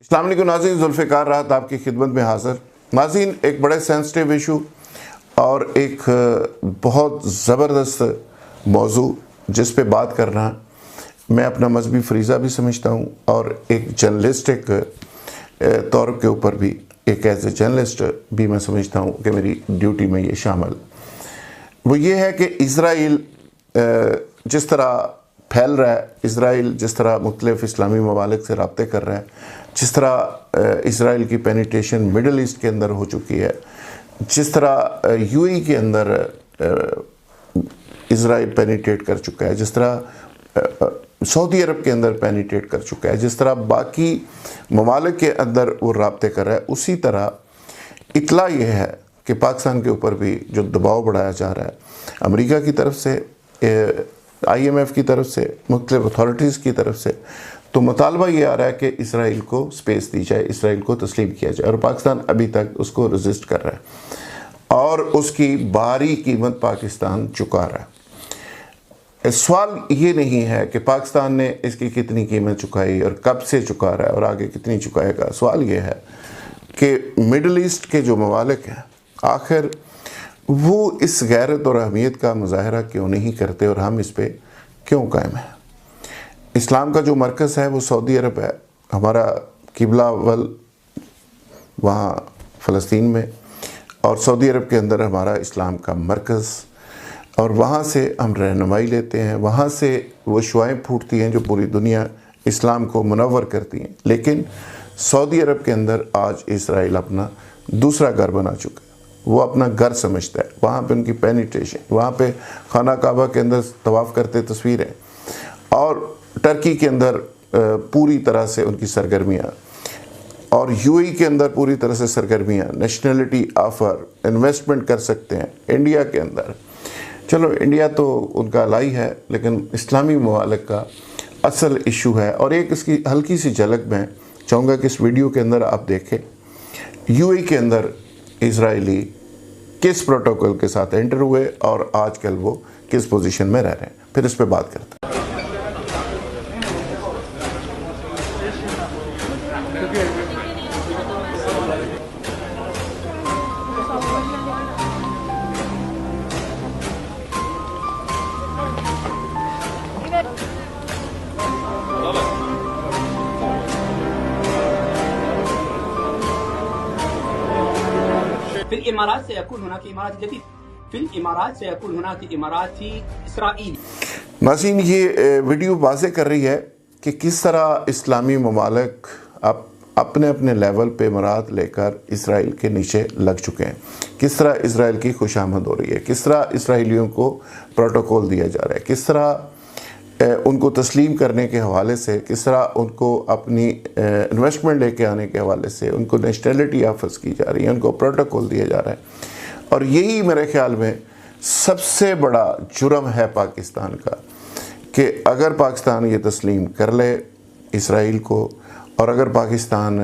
अस्सलाम वालेकुम नाज़रीन, जुल्फ़िकार राहत आपकी खिदमत में हाज़िर। नाज़रीन, एक बड़े सेंसिटिव इशू और एक बहुत ज़बरदस्त मौजू जिस पे बात करना मैं अपना मजहबी फरीज़ा भी समझता हूँ और एक जर्नलिस्टिक तौर के ऊपर भी एक एज ए जर्नलिस्ट भी मैं समझता हूँ कि मेरी ड्यूटी में ये शामिल। वो ये है कि इज़राइल जिस तरह फैल रहा है, इज़राइल जिस तरह मुख्तलिफ़ इस्लामी ममालिक से रब्ते कर रहा है, जिस तरह इज़राइल की पेनिट्रेशन मिडल ईस्ट के अंदर हो चुकी है, जिस तरह यूएई के अंदर इज़राइल पेनिट्रेट कर चुका है, जिस तरह सऊदी अरब के अंदर पेनिट्रेट कर चुका है, जिस तरह बाकी ममालिक के अंदर वो रब्ते कर रहा है, उसी तरह इतला ये है कि पाकिस्तान के ऊपर भी जो दबाव बढ़ाया जा रहा है अमेरिका की तरफ से, IMF की तरफ से, मुख्तलिफ़ अथॉरिटीज़ की तरफ से, तो मुतालबा ये आ रहा है कि इसराइल को स्पेस दी जाए, इसराइल को तस्लीम किया जाए, और पाकिस्तान अभी तक उसको रजिस्ट कर रहा है और उसकी भारी कीमत पाकिस्तान चुका रहा है। सवाल ये नहीं है कि पाकिस्तान ने इसकी कितनी कीमत चुकाई और कब से चुका रहा है और आगे कितनी चुकाएगा। सवाल ये है कि मिडल ईस्ट के जो ममालिक हैं आखिर वो इस गैरत और अहमियत का मुजाहरा क्यों नहीं करते और हम इस पर क्यों कायम हैं। इस्लाम का जो मरकज़ है वो सऊदी अरब है, हमारा किबला अव्वल वहाँ फ़लस्तीन में, और सऊदी अरब के अंदर हमारा इस्लाम का मरकज़, और वहाँ से हम रहनुमाई लेते हैं, वहाँ से वो शुआएँ फूटती हैं जो पूरी दुनिया इस्लाम को मुनव्वर करती हैं। लेकिन सऊदी अरब के अंदर आज इसराइल अपना दूसरा घर बना चुका है, वो अपना घर समझता है। वहाँ पे उनकी पेनिट्रेशन, वहाँ पे खाना काबा के अंदर तवाफ़ करते तस्वीरें, और टर्की के अंदर पूरी तरह से उनकी सरगर्मियाँ, और यूएई के अंदर पूरी तरह से सरगर्मियाँ, नेशनलिटी ऑफ़र, इन्वेस्टमेंट कर सकते हैं इंडिया के अंदर। चलो इंडिया तो उनका लाई है, लेकिन इस्लामी ममालिक का असल इशू है। और एक इसकी हल्की सी झलक मैं चाहूँगा कि इस वीडियो के अंदर आप देखें यूएई के अंदर इजरायली किस प्रोटोकॉल के साथ एंटर हुए और आजकल वो किस पोजीशन में रह रहे हैं, फिर इस पे बात करते हैं। फिर इमारात से यकून होना कि इमारात जदीद, फिर इमारात से यकून होना कि इमाराती इसराइल। नाज़रीन, ये वीडियो वाज़े कर रही है कि किस तरह इस्लामी ममालिक अपने अपने लेवल पे इमारात लेकर इसराइल के नीचे लग चुके हैं, किस तरह इसराइल की खुशामद हो रही है, किस तरह इसराइलियों को प्रोटोकॉल दिया जा रहा है, किस तरह उनको तस्लीम करने के हवाले से, किस तरह उनको अपनी इन्वेस्टमेंट लेके आने के हवाले से उनको नेशनलिटी ऑफर्स की जा रही है, उनको प्रोटोकॉल दिया जा रहा है। और यही मेरे ख्याल में सबसे बड़ा जुर्म है पाकिस्तान का कि अगर पाकिस्तान ये तस्लीम कर ले इसराइल को, और अगर पाकिस्तान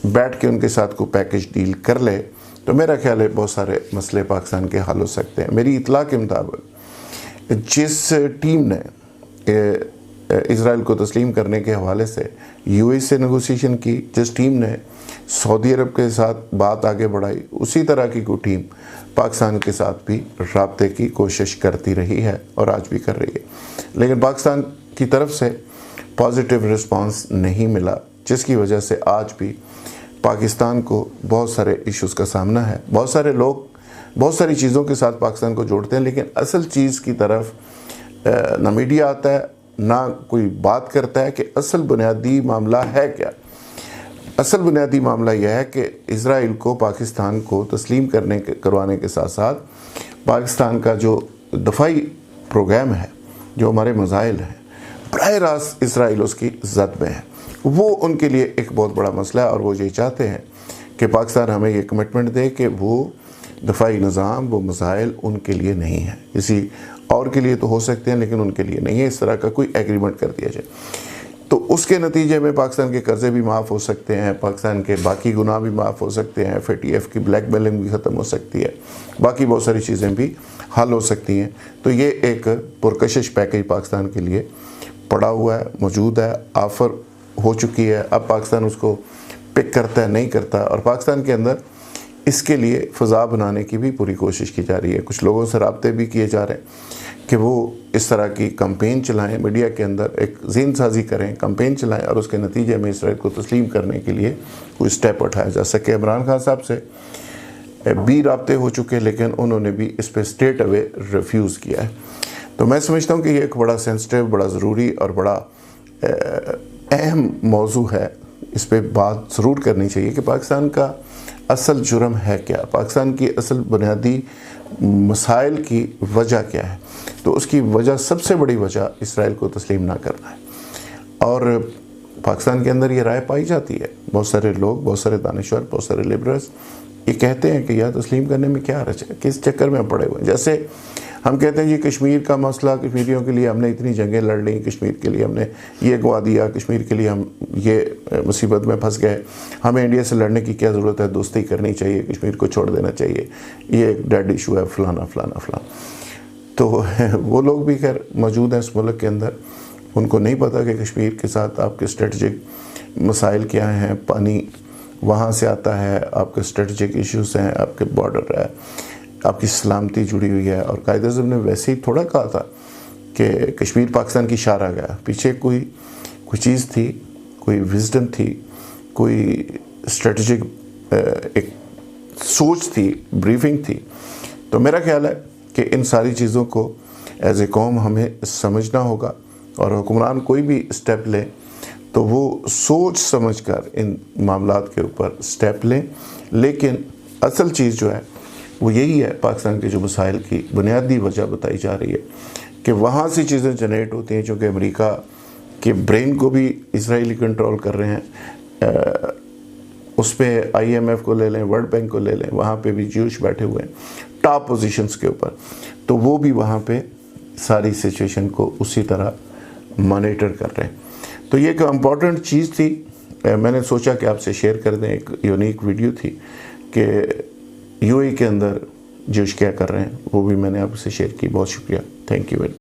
बैठ के उनके साथ को पैकेज डील कर ले, तो मेरा ख्याल है बहुत सारे मसले पाकिस्तान के हल हो सकते हैं। मेरी इतला के मुताबिक जिस टीम ने इज़राइल को तस्लीम करने के हवाले से यूएई से नेगोशिएशन की, जिस टीम ने सऊदी अरब के साथ बात आगे बढ़ाई, उसी तरह की कोई टीम पाकिस्तान के साथ भी रब्ते की कोशिश करती रही है और आज भी कर रही है। लेकिन पाकिस्तान की तरफ से पॉजिटिव रिस्पांस नहीं मिला, जिसकी वजह से आज भी पाकिस्तान को बहुत सारे इश्यूज़ का सामना है। बहुत सारे लोग बहुत सारी चीज़ों के साथ पाकिस्तान को जोड़ते हैं, लेकिन असल चीज़ की तरफ ना मीडिया आता है, ना कोई बात करता है कि असल बुनियादी मामला है क्या। असल बुनियादी मामला यह है कि इज़राइल को पाकिस्तान को तस्लीम करवाने के साथ साथ पाकिस्तान का जो दफ़ाई प्रोग्राम है, जो हमारे मसाइल हैं, बराह रास्त इज़राइल उसकी ज़द में है, वो उनके लिए एक बहुत बड़ा मसला है। और वो ये चाहते हैं कि पाकिस्तान हमें ये कमिटमेंट दे कि वो दफ़ाई निज़ाम, वो मसाइल उनके लिए नहीं है, किसी और के लिए तो हो सकते हैं लेकिन उनके लिए नहीं है, इस तरह का कोई एग्रीमेंट कर दिया जाए। तो उसके नतीजे में पाकिस्तान के कर्ज़े भी माफ़ हो सकते हैं, पाकिस्तान के बाकी गुनाह भी माफ़ हो सकते हैं, FATF की ब्लैकमेलिंग भी ख़त्म हो सकती है, बाकी बहुत सारी चीज़ें भी हल हो सकती हैं। तो ये एक पुरकशिश पैकेज पाकिस्तान के लिए पड़ा हुआ है, मौजूद है, ऑफ़र हो चुकी है। अब पाकिस्तान उसको पिक करता है, नहीं करता, और पाकिस्तान के अंदर इसके लिए फ़ज़ा बनाने की भी पूरी कोशिश की जा रही है। कुछ लोगों से राब्ते भी किए जा रहे हैं कि वो इस तरह की कैंपेन चलाएं, मीडिया के अंदर एक ज़हन साजी करें, कैंपेन चलाएं और उसके नतीजे में इसराइल को तस्लीम करने के लिए कोई स्टेप उठाया जा सके। इमरान खान साहब से भी राब्ते हो चुके, लेकिन उन्होंने भी इस पर स्ट्रेट अवे रिफ्यूज़ किया है। तो मैं समझता हूँ कि ये एक बड़ा सेंसिटिव, बड़ा ज़रूरी और बड़ा अहम मौजू है। इस पर बात ज़रूर करनी चाहिए कि पाकिस्तान का असल जुर्म है क्या, पाकिस्तान की असल बुनियादी मसाइल की वजह क्या है। तो उसकी वजह, सबसे बड़ी वजह इसराइल को तस्लीम ना करना है। और पाकिस्तान के अंदर ये राय पाई जाती है, बहुत सारे लोग, बहुत सारे दानिश्वर, बहुत सारे लिबरल्स ये कहते हैं कि यार तस्लीम करने में क्या हर्ज है, किस चक्कर में पड़े हुए हैं। जैसे हम कहते हैं जी कश्मीर का मसला, कश्मीरियों के लिए हमने इतनी जंगें लड़ ली, कश्मीर के लिए हमने ये गवा दिया, कश्मीर के लिए हम ये मुसीबत में फंस गए, हमें इंडिया से लड़ने की क्या ज़रूरत है, दोस्ती करनी चाहिए, कश्मीर को छोड़ देना चाहिए, ये एक डेड इशू है, फलाना फलाना फलाना। तो वो लोग भी खैर मौजूद हैं इस मुल्क के अंदर, उनको नहीं पता कि कश्मीर के साथ आपके स्ट्रेटजिक मसाइल क्या हैं। पानी वहाँ से आता है, आपके स्ट्रेटजिक इश्यूज़ हैं, आपके बॉर्डर है, आपकी सलामती जुड़ी हुई है। और कायद अज़म ने वैसे ही थोड़ा कहा था कि कश्मीर पाकिस्तान की शार आ गया, पीछे कोई चीज़ थी, कोई विजडम थी, कोई स्ट्रेटजिक एक सोच थी, ब्रीफिंग थी। तो मेरा ख्याल है कि इन सारी चीज़ों को एज ए कौम हमें समझना होगा, और हुक्मरान कोई भी स्टेप ले तो वो सोच समझकर इन मामलात के ऊपर स्टेप लें। लेकिन असल चीज़ जो है वो यही है, पाकिस्तान के जो मसाइल की बुनियादी वजह बताई जा रही है कि वहाँ से चीज़ें जनरेट होती हैं, चूँकि अमेरिका के ब्रेन को भी इसराइली कंट्रोल कर रहे हैं। उस पर IMF को ले लें, वर्ल्ड बैंक को ले लें, वहाँ पे भी ज्यूश बैठे हुए हैं टॉप पोजीशंस के ऊपर, तो वो भी वहाँ पे सारी सिचुएशन को उसी तरह मॉनिटर कर रहे हैं। तो ये एक इम्पॉर्टेंट चीज़ थी, मैंने सोचा कि आपसे शेयर कर दें। एक यूनिक वीडियो थी कि UAE के अंदर ज्यूश क्या कर रहे हैं, वो भी मैंने आपसे शेयर की। बहुत शुक्रिया, थैंक यू वेरी।